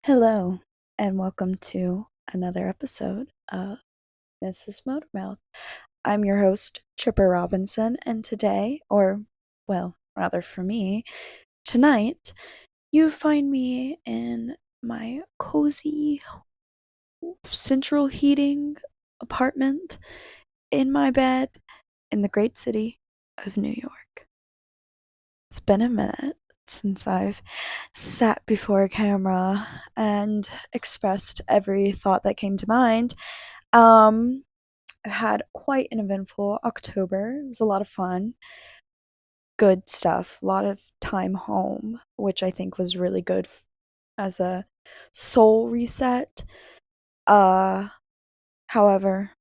Hello, and welcome to another episode of Mrs. Motormouth. I'm your host, Chipper Robinson, and today, or well, rather for me, tonight, you find me in my cozy central heating apartment in my bed in the great city of New York. It's been a minute since I've sat before a camera and expressed every thought that came to mind. I had quite an eventful October. It was a lot of fun. Good stuff. A lot of time home, which I think was really good as a soul reset. Uh, However,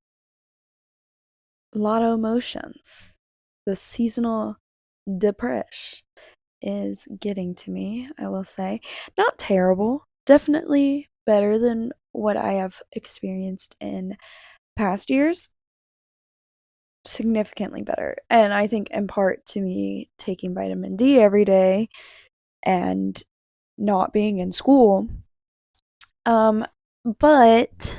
a lot of emotions. The seasonal depression is getting to me, I will say. Not terrible. Definitely better than what I have experienced in past years. Significantly better. And I think in part to me taking vitamin D every day and not being in school. Um but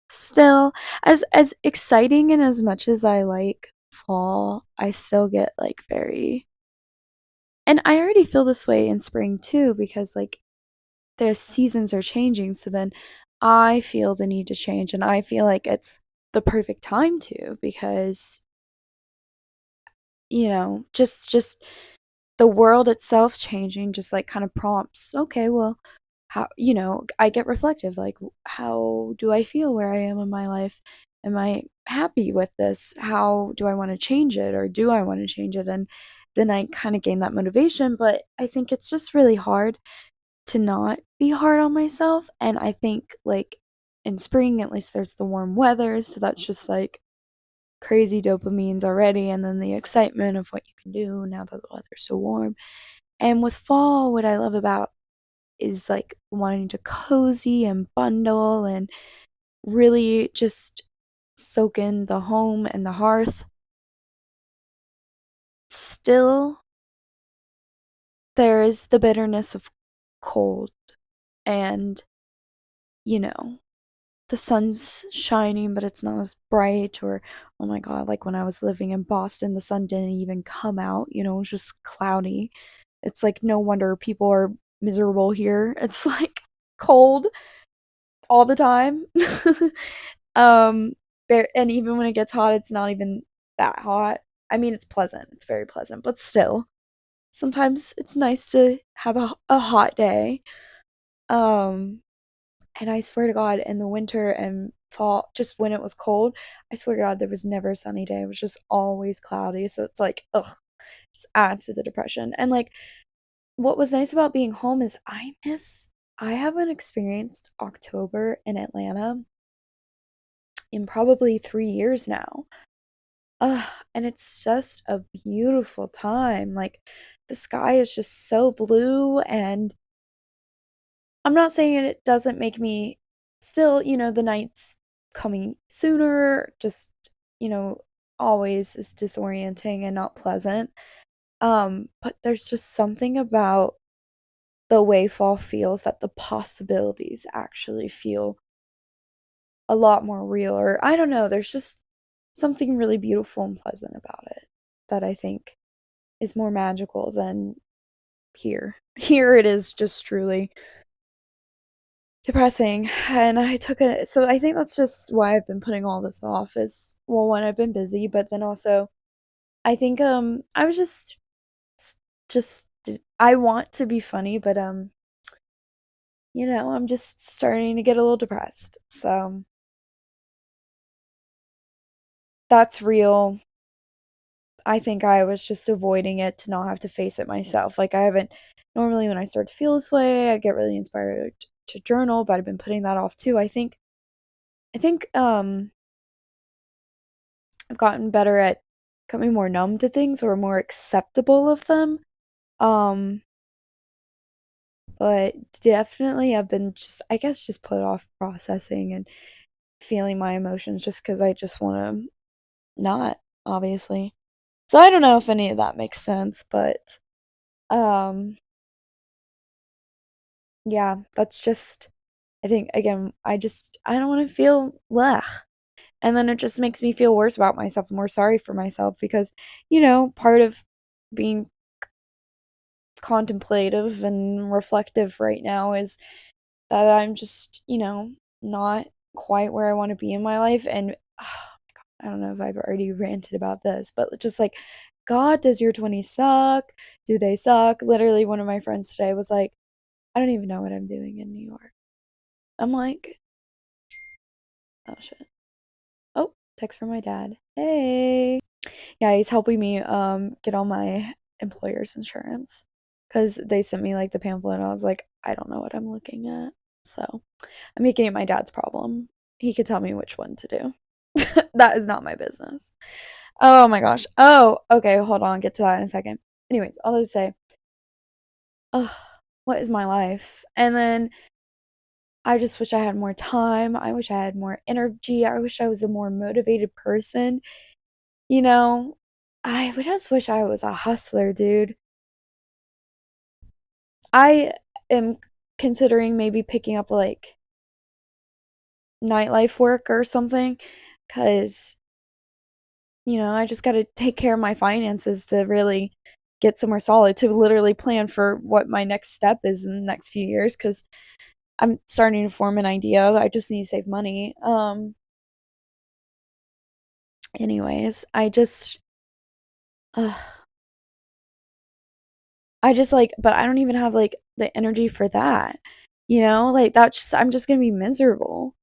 still, as exciting and as much as I like fall, I still get like very, and I already feel this way in spring too, because like the seasons are changing, so then I feel the need to change, and I feel like it's the perfect time to, because just the world itself changing just like kind of prompts, okay, well, how, I get reflective, like, how do I feel where I am in my life? Am I happy with this? How do I want to change it, or do I want to change it? And then I kind of gain that motivation, but I think it's just really hard to not be hard on myself. And I think, like, in spring, at least there's the warm weather, so that's just like crazy dopamines already, and then the excitement of what you can do now that the weather's so warm. And with fall, what I love about is like wanting to cozy and bundle and really just soak in the home and the hearth. Still, there is the bitterness of cold, and you know, the sun's shining, but it's not as bright. Or, oh my god, like when I was living in Boston, the sun didn't even come out, it was just cloudy. It's like no wonder people are miserable here. It's like cold all the time. um and even when it gets hot, it's not even that hot. I mean, it's pleasant, it's very pleasant, but still, sometimes it's nice to have a hot day. um and I swear to God, in the winter and fall, just when it was cold, I swear to God, there was never a sunny day. It was just always cloudy. So it's like, ugh, just adds to the depression. And like, what was nice about being home is I haven't experienced October in Atlanta in probably 3 years now. Ugh, and it's just a beautiful time. Like, the sky is just so blue, and I'm not saying it doesn't make me still, the nights coming sooner, just, you know, always is disorienting and not pleasant. But there's just something about the way fall feels, that the possibilities actually feel a lot more real. Or I don't know, there's just something really beautiful and pleasant about it that I think is more magical than here. Here it is just truly depressing, and I took it, so I think that's just why I've been putting all this off. Is, well, one, I've been busy, but then also I think I was just I want to be funny, but I'm just starting to get a little depressed. So that's real. I think I was just avoiding it to not have to face it myself. Like, I haven't, normally when I start to feel this way, I get really inspired to journal, but I've been putting that off too. I think I've gotten better at becoming more numb to things, or more acceptable of them. Um, but definitely I've been just, I guess, just put off processing and feeling my emotions, just because I just want to not, obviously. So I don't know if any of that makes sense, but um yeah, that's just I think, again, I don't want to feel blech. And then it just makes me feel worse about myself, more sorry for myself because, part of being contemplative and reflective right now is that I'm just, not quite where I want to be in my life. And I don't know if I've already ranted about this, but just like, God, does your 20s suck? Do they suck? Literally, one of my friends today was like, I don't even know what I'm doing in New York. I'm like, oh shit. Oh, text from my dad. Hey. Yeah, he's helping me get all my employer's insurance because they sent me like the pamphlet and I was like, I don't know what I'm looking at. So I'm making it my dad's problem. He could tell me which one to do. That is not my business. Oh my gosh. Oh, okay, hold on, get to that in a second. Anyways, all to say, oh, what is my life? And then I just wish I had more time. I wish I had more energy. I wish I was a more motivated person. You know, I would just wish I was a hustler, dude. I am considering maybe picking up like nightlife work or something because, I just got to take care of my finances to really get somewhere solid, to literally plan for what my next step is in the next few years because I'm starting to form an idea. I just need to save money. Anyways, uh, like, but I don't even have like the energy for that. Like I'm just gonna be miserable.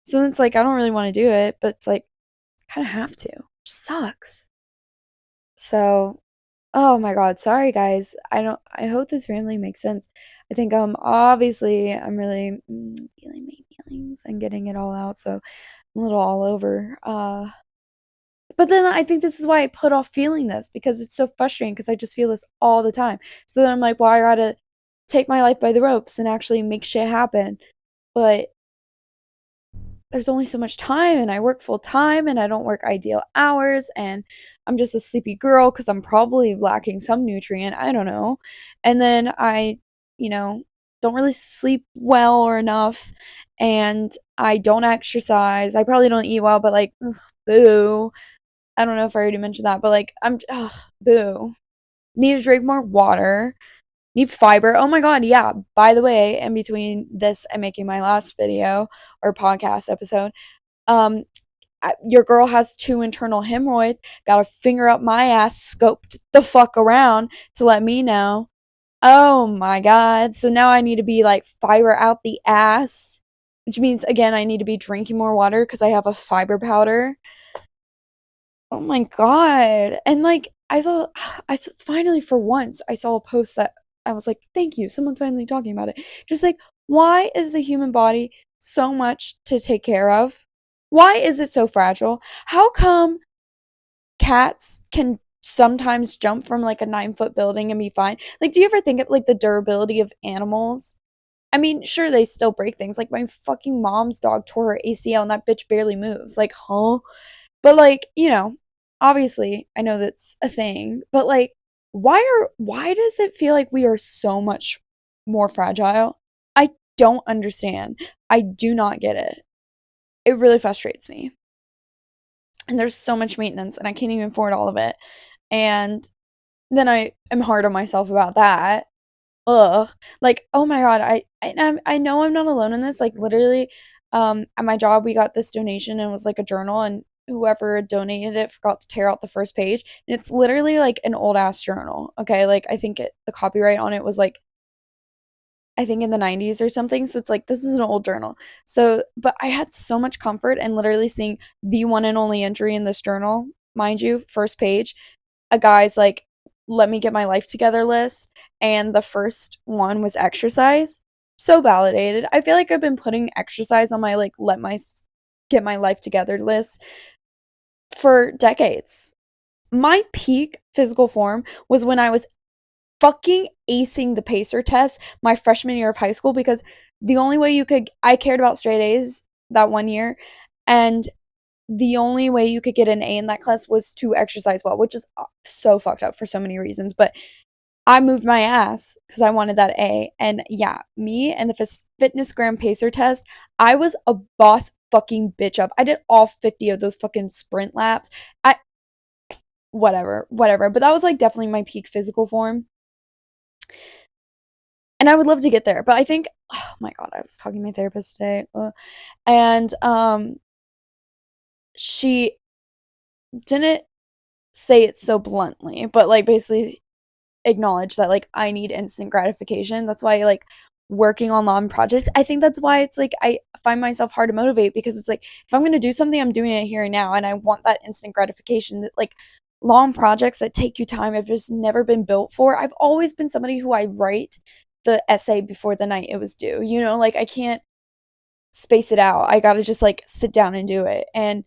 So it's like I don't really want to do it, but it's like kind of have to. Sucks. So, oh my god, sorry guys. I hope this randomly makes sense. I think obviously I'm really feeling my feelings and getting it all out, so I'm a little all over. But then I think this is why I put off feeling this because it's so frustrating because I just feel this all the time. So then I'm like, well, I gotta take my life by the ropes and actually make shit happen. But there's only so much time and I work full time and I don't work ideal hours and I'm just a sleepy girl because I'm probably lacking some nutrient. I don't know. And then I, don't really sleep well or enough and I don't exercise. I probably don't eat well, but like, ugh, boo. I don't know if I already mentioned that, but like, boo. Need to drink more water. Need fiber. Oh my god, yeah. By the way, in between this and making my last video or podcast episode, um, your girl has 2 internal hemorrhoids. Got a finger up my ass, scoped the fuck around to let me know. Oh my god. So now I need to be like fiber out the ass, which means again I need to be drinking more water because I have a fiber powder. Oh my god. And like finally for once I saw a post that I was like, "Thank you. Someone's finally talking about it." Just like, why is the human body so much to take care of? Why is it so fragile? How come cats can sometimes jump from like a 9-foot building and be fine? Like, do you ever think of like the durability of animals? I mean, sure, they still break things. Like, my fucking mom's dog tore her ACL and that bitch barely moves. Like, huh? But like, obviously, I know that's a thing, but like why does it feel like we are so much more fragile? I don't understand. I do not get it. It really frustrates me. And there's so much maintenance and I can't even afford all of it. And then I am hard on myself about that. Ugh. Like, oh my god, I know I'm not alone in this. Like literally, at my job we got this donation and it was like a journal and whoever donated it forgot to tear out the first page. And it's literally like an old ass journal. Okay, like I think the copyright on it was like I think in the 90s or something. So it's like this is an old journal. So but I had so much comfort in literally seeing the one and only entry in this journal, mind you, first page a guy's like, let me get my life together list. And the first one was exercise. So validated. I feel like I've been putting exercise on my like, get my life together list for decades. My peak physical form was when I was fucking acing the pacer test my freshman year of high school because the only way I cared about straight A's that one year. And the only way you could get an A in that class was to exercise well, which is so fucked up for so many reasons. But I moved my ass because I wanted that A. And yeah, me and the fitness gram pacer test, I was a boss fucking bitch up. I did all 50 of those fucking sprint laps. I whatever. But that was like definitely my peak physical form. And I would love to get there. But I think, oh my God, I was talking to my therapist today. And she didn't say it so bluntly, but like basically acknowledge that like I need instant gratification. That's why like working on long projects, I think that's why it's like I find myself hard to motivate because it's like if I'm going to do something, I'm doing it here and now and I want that instant gratification that like long projects that take you time have just never been built for. I've always been somebody who I write the essay before the night it was due. You know, like I can't space it out. I got to just like sit down and do it. And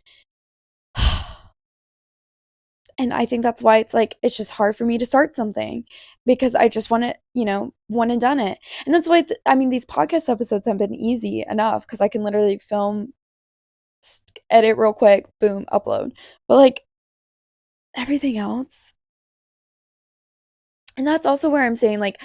I think that's why it's like it's just hard for me to start something because I just want to, one and done it. And that's why I mean these podcast episodes have been easy enough cuz I can literally film, edit real quick, boom, upload. But like everything else. And that's also where I'm saying like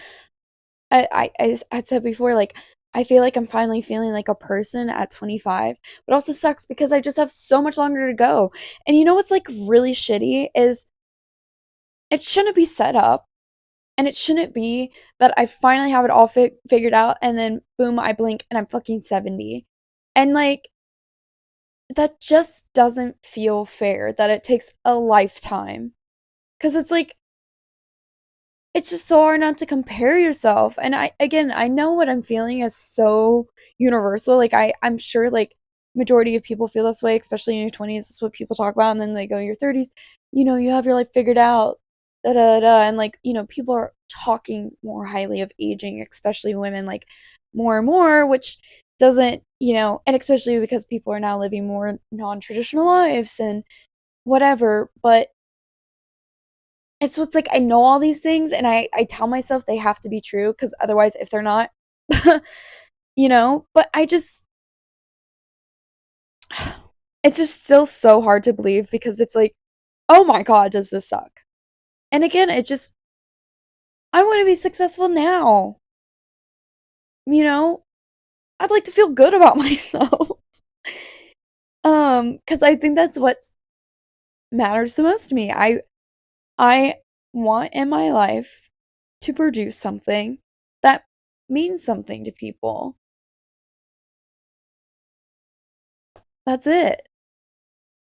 I said before like I feel like I'm finally feeling like a person at 25, but also sucks because I just have so much longer to go. And you know what's like really shitty is it shouldn't be set up. And it shouldn't be that I finally have it all figured out and then boom, I blink and I'm fucking 70. And like, that just doesn't feel fair that it takes a lifetime. Cause it's like, it's just so hard not to compare yourself. And again, I know what I'm feeling is so universal. Like, I'm sure like majority of people feel this way, especially in your 20s. That's what people talk about. And then they go, your 30s, you have your life figured out. Da da da. And like, people are talking more highly of aging, especially women, like more and more, which doesn't, and especially because people are now living more non traditional lives and whatever. But it's like I know all these things and I tell myself they have to be true because otherwise if they're not, but I just it's just still so hard to believe because it's like, oh my God, does this suck? And again, it just I want to be successful now. I'd like to feel good about myself. Because I think that's what matters the most to me. I want in my life to produce something that means something to people. That's it.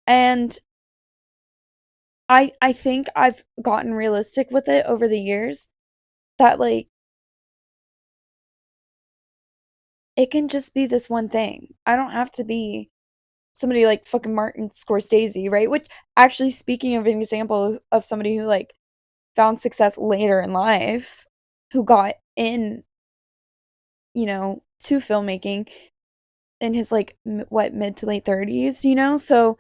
And I think I've gotten realistic with it over the years that like it can just be this one thing. I don't have to be somebody like fucking Martin Scorsese, right? Which actually speaking of an example of somebody who like found success later in life, who got in, to filmmaking in his like mid to late 30s, So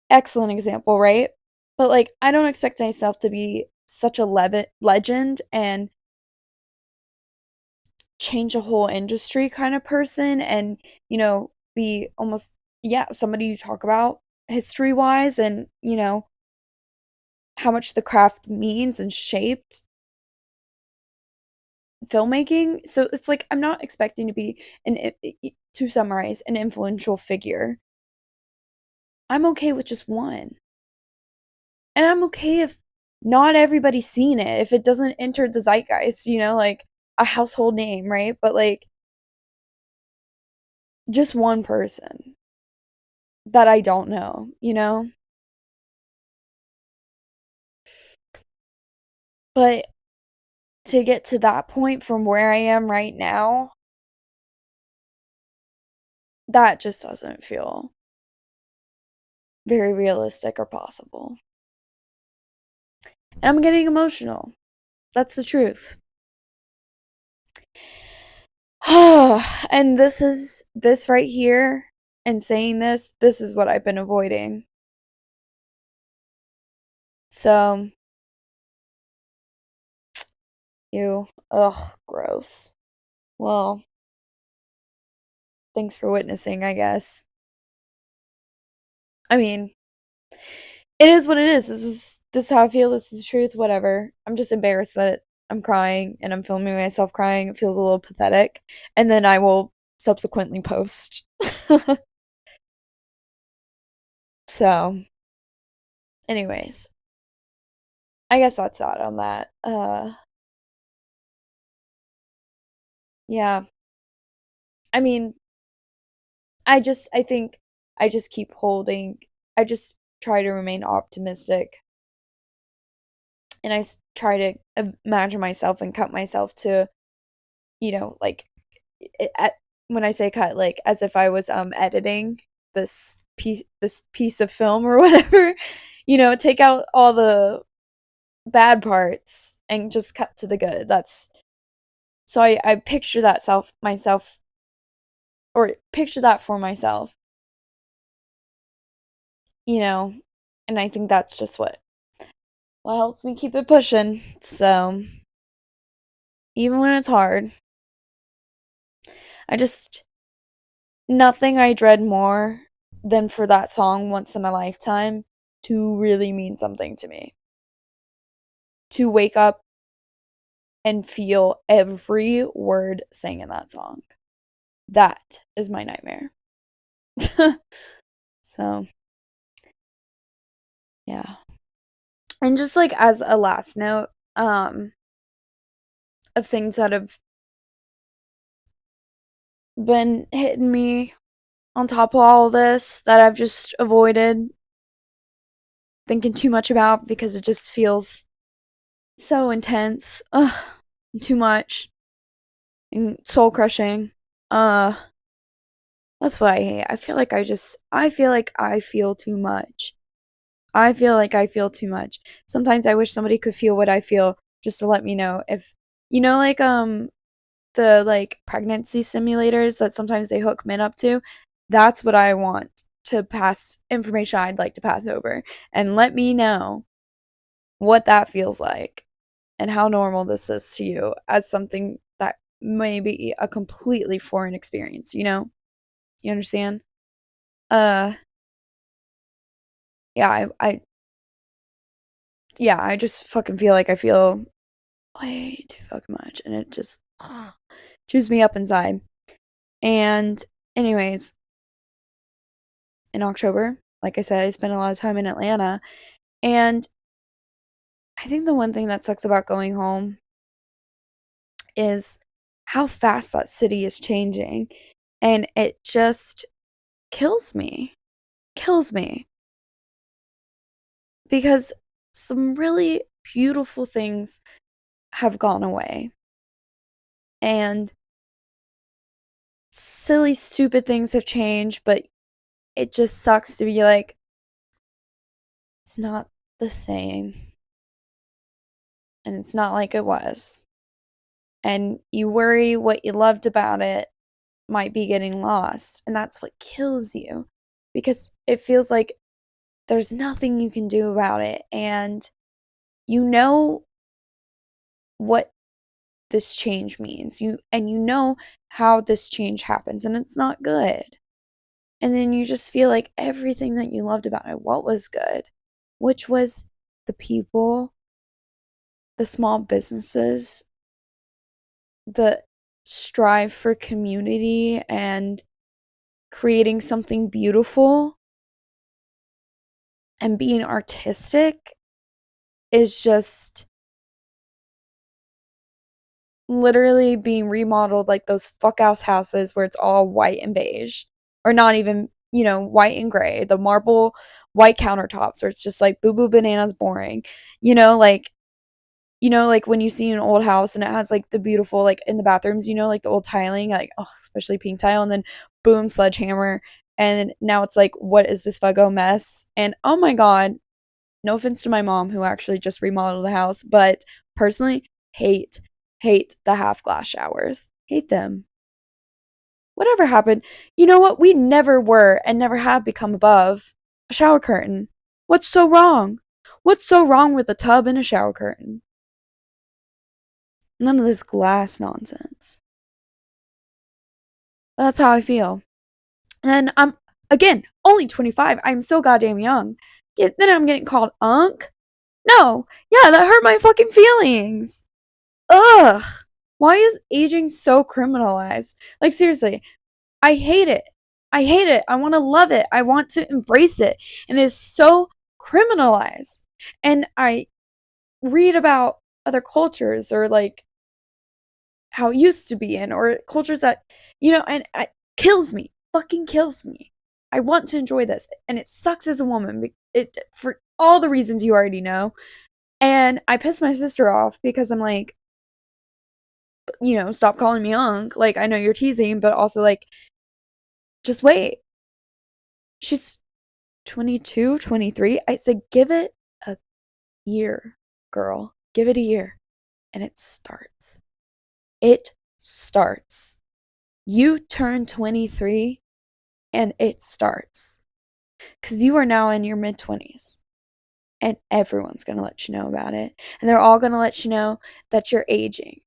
excellent example, right? But like I don't expect myself to be such a legend and change a whole industry kind of person and, be almost, yeah, somebody you talk about history wise and, how much the craft means and shaped filmmaking. So it's like I'm not expecting to be to summarize an influential figure. I'm okay with just one. And I'm okay if not everybody's seen it, if it doesn't enter the zeitgeist, like a household name, right? But like just one person that I don't know? But to get to that point from where I am right now, that just doesn't feel very realistic or possible. And I'm getting emotional. That's the truth. And this right here and saying this is what I've been avoiding. So, ugh, gross. Well, thanks for witnessing, I guess. I mean, it is what it is. this is how I feel, this is the truth, whatever. I'm just embarrassed that I'm crying and I'm filming myself crying. It feels a little pathetic. And then I will subsequently post. So, anyways, I guess that's that on that. Yeah. I mean, I think I just keep holding, I just try to remain optimistic and try to imagine myself and cut myself to, like at, when I say cut, like as if I was editing this piece of film or whatever, take out all the bad parts and just cut to the good. That's so I picture that myself or picture that for myself, you know, and I think that's just what helps me keep it pushing. So even when it's hard, I just nothing I dread more than for that song Once in a Lifetime to really mean something to me. To wake up and feel every word sang in that song. That is my nightmare. So, yeah. And just like as a last note, of things that have been hitting me on top of all this that I've just avoided thinking too much about because it just feels so intense. Ugh, too much. And soul crushing. Uh that's what I hate. I feel like I feel too much. I feel like I feel too much. Sometimes I wish somebody could feel what I feel just to let me know if like the like pregnancy simulators that sometimes they hook men up to. That's what I want to pass information I'd like to pass over and let me know what that feels like and how normal this is to you as something that may be a completely foreign experience, you know? You understand? Uh yeah, I just fucking feel like I feel way too fucking much and it just chews me up inside. And anyways, in October, like I said, I spent a lot of time in Atlanta. And I think the one thing that sucks about going home is how fast that city is changing. And it just kills me. Kills me. Because some really beautiful things have gone away. And silly, stupid things have changed, but it just sucks to be like, it's not the same. And it's not like it was. And you worry what you loved about it might be getting lost. And that's what kills you because it feels like there's nothing you can do about it. And you know what this change means. You know how this change happens and it's not good. And then you just feel like everything that you loved about it, what was good, which was the people, the small businesses, the strive for community and creating something beautiful and being artistic is just literally being remodeled like those fuck house houses where it's all white and beige or not even white and gray, the marble white countertops where it's just like boo boo bananas boring, like like when you see an old house and it has like the beautiful like in the bathrooms, like the old tiling, like oh, especially pink tile, and then boom, sledgehammer, and now it's like what is this fuggo mess? And oh my god, no offense to my mom who actually just remodeled the house, but personally hate the half glass showers. Hate them. Whatever happened? You know what? We never were and never have become above a shower curtain. What's so wrong? What's so wrong with a tub and a shower curtain? None of this glass nonsense. That's how I feel. And I'm, again, only 25. I'm so goddamn young. Then I'm getting called Unc. No. Yeah, that hurt my fucking feelings. Ugh. Why is aging so criminalized? Like, seriously, I hate it. I hate it. I want to love it. I want to embrace it. And it is so criminalized. And I read about other cultures or like how it used to be in, or cultures that, and it kills me. Fucking kills me. I want to enjoy this. And it sucks as a woman. For all the reasons you already know. And I pissed my sister off because I'm like, stop calling me Unc. Like, I know you're teasing, but also, like, just wait. She's 22, 23. I said, give it a year, girl. Give it a year. And it starts. It starts. You turn 23 and it starts. Because you are now in your mid 20s. And everyone's going to let you know about it. And they're all going to let you know that you're aging.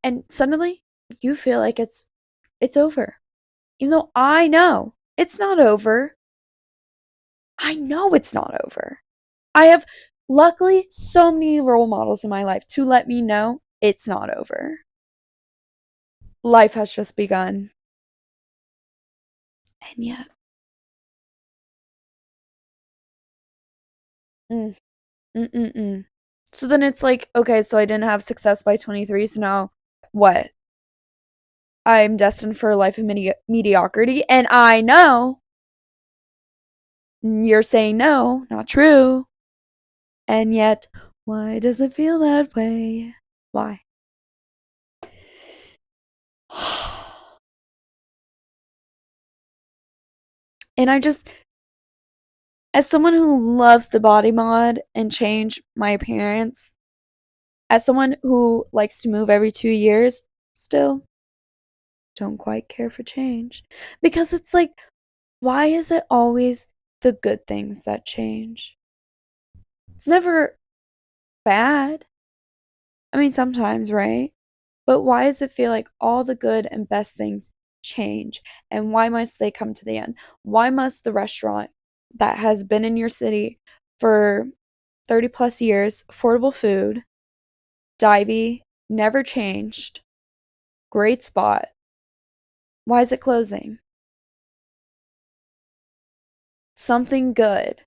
And suddenly you feel like it's over. Even though I know it's not over. I know it's not over. I have luckily so many role models in my life to let me know it's not over. Life has just begun. And yet. So then it's like, okay, so I didn't have success by 23, so now what? I'm destined for a life of mediocrity, and I know you're saying no, not true. And yet, why does it feel that way? Why? And I just, as someone who loves the body mod and change my appearance, as someone who likes to move every 2 years, still don't quite care for change. Because it's like, why is it always the good things that change? It's never bad. I mean, sometimes, right? But why does it feel like all the good and best things change? And why must they come to the end? Why must the restaurant that has been in your city for 30 plus years, affordable food, divey, never changed, great spot, why is it closing? Something good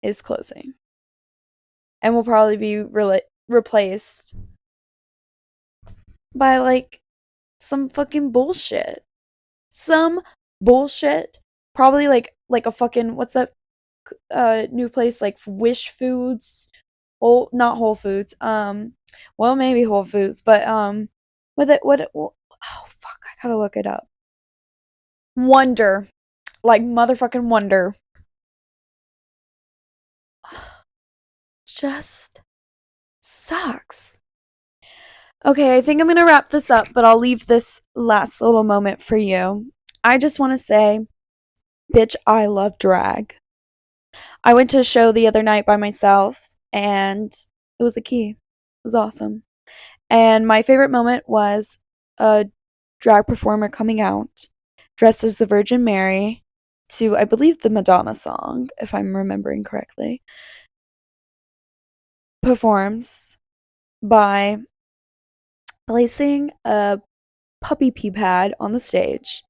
is closing and will probably be replaced by like some fucking bullshit. Some bullshit. Probably like a fucking, what's that new place, like Wish Foods? Not Whole Foods. Well, maybe Whole Foods, but oh fuck, I gotta look it up. Wonder. Like motherfucking Wonder. Just sucks. Okay, I think I'm gonna wrap this up, but I'll leave this last little moment for you. I just want to say, bitch, I love drag. I went to a show the other night by myself, and it was a key. It was awesome. And my favorite moment was a drag performer coming out dressed as the Virgin Mary to, I believe, the Madonna song, if I'm remembering correctly, performs by placing a puppy pee pad on the stage.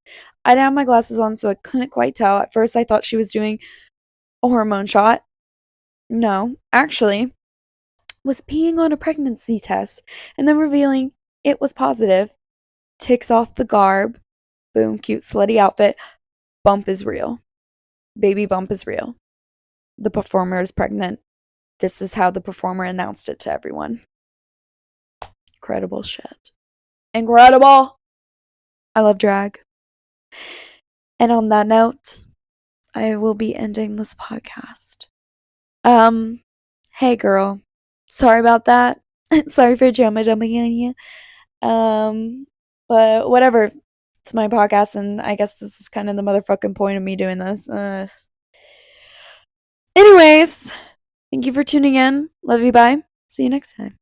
I didn't have my glasses on, so I couldn't quite tell. At first, I thought she was doing a hormone shot. No, actually, was peeing on a pregnancy test and then revealing it was positive. Takes off the garb. Boom, cute slutty outfit. Bump is real. Baby bump is real. The performer is pregnant. This is how the performer announced it to everyone. Incredible shit. Incredible! I love drag. And on that note, I will be ending this podcast. Hey girl. Sorry about that. Sorry for jumping on you. But whatever. It's my podcast, and I guess this is kind of the motherfucking point of me doing this. Anyways, thank you for tuning in. Love you, bye. See you next time.